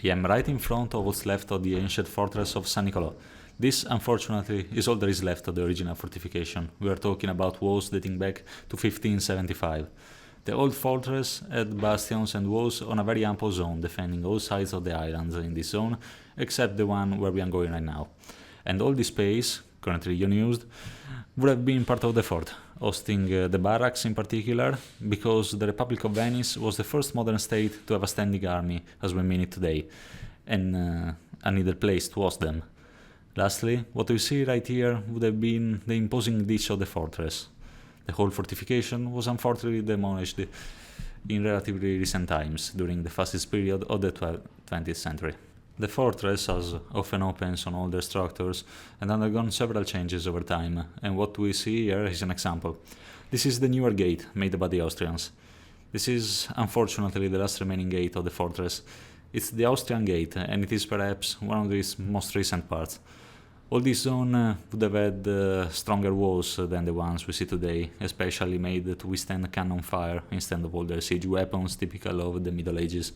I am right in front of what's left of the ancient fortress of San Nicolo. This, unfortunately, is all there is left of the original fortification. We are talking about walls dating back to 1575. The old fortress had bastions and walls on a very ample zone, defending all sides of the islands in this zone, except the one where we are going right now. And all this space, currently unused, would have been part of the fort, hosting the barracks in particular, because the Republic of Venice was the first modern state to have a standing army as we mean it today, and a needed place to host them. Lastly, what we see right here would have been the imposing ditch of the fortress. The whole fortification was unfortunately demolished in relatively recent times, during the fastest period of the 20th century. The fortress, as often happens on older structures, had undergone several changes over time, and what we see here is an example. This is the newer gate made by the Austrians. This is unfortunately the last remaining gate of the fortress. It's the Austrian gate, and it is perhaps one of its most recent parts. All this zone would have had stronger walls than the ones we see today, especially made to withstand cannon fire instead of older siege weapons typical of the Middle Ages.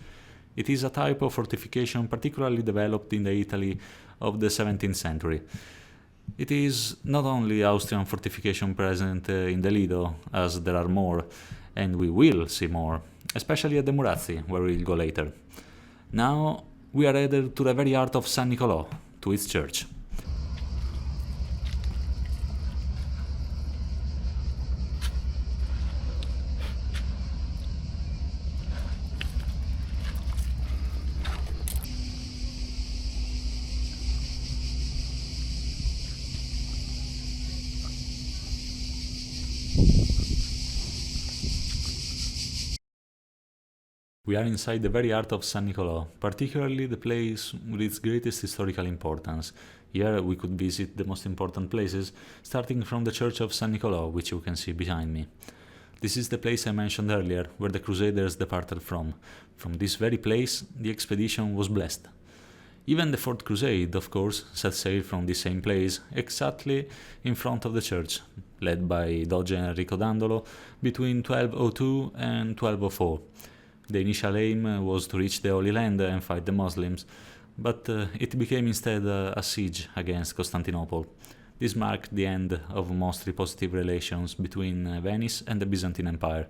It is a type of fortification particularly developed in the Italy of the 17th century. It is not only Austrian fortification present in the Lido, as there are more, and we will see more, especially at the Murazzi, where we'll go later. Now we are headed to the very heart of San Nicolo, to its church. We are inside the very heart of San Nicolo, particularly the place with its greatest historical importance. Here we could visit the most important places, starting from the church of San Nicolo, which you can see behind me. This is the place I mentioned earlier, where the Crusaders departed from. From this very place, the expedition was blessed. Even the Fourth Crusade, of course, set sail from the same place, exactly in front of the church, led by Doge Enrico Dandolo between 1202 and 1204. The initial aim was to reach the Holy Land and fight the Muslims, but it became instead a siege against Constantinople. This marked the end of mostly positive relations between Venice and the Byzantine Empire,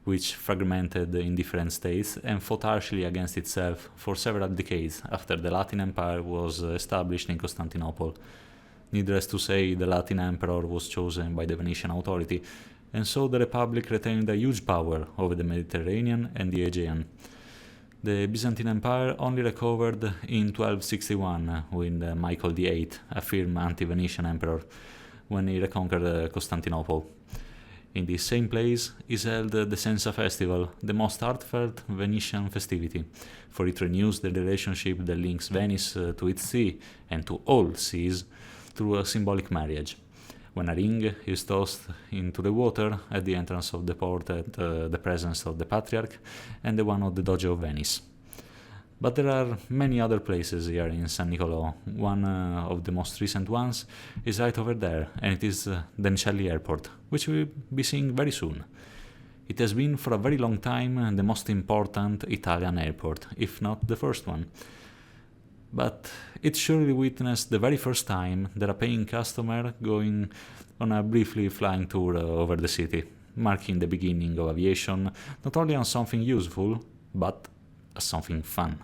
which fragmented in different states and fought harshly against itself for several decades after the Latin Empire was established in Constantinople. Needless to say, the Latin emperor was chosen by the Venetian authority, and so the Republic retained a huge power over the Mediterranean and the Aegean. The Byzantine Empire only recovered in 1261 with Michael VIII, a firm anti-Venetian emperor, when he reconquered Constantinople. In this same place is held the Sensa Festival, the most heartfelt Venetian festivity, for it renews the relationship that links Venice to its sea and to all seas through a symbolic marriage. When a ring is tossed into the water at the entrance of the port at the presence of the Patriarch and the one of the Doge of Venice. But there are many other places here in San Nicolo. One of the most recent ones is right over there, and it is the Nicelli Airport, which we'll be seeing very soon. It has been for a very long time the most important Italian airport, if not the first one. But it surely witnessed the very first time that a paying customer going on a briefly flying tour over the city, marking the beginning of aviation not only on something useful, but as something fun.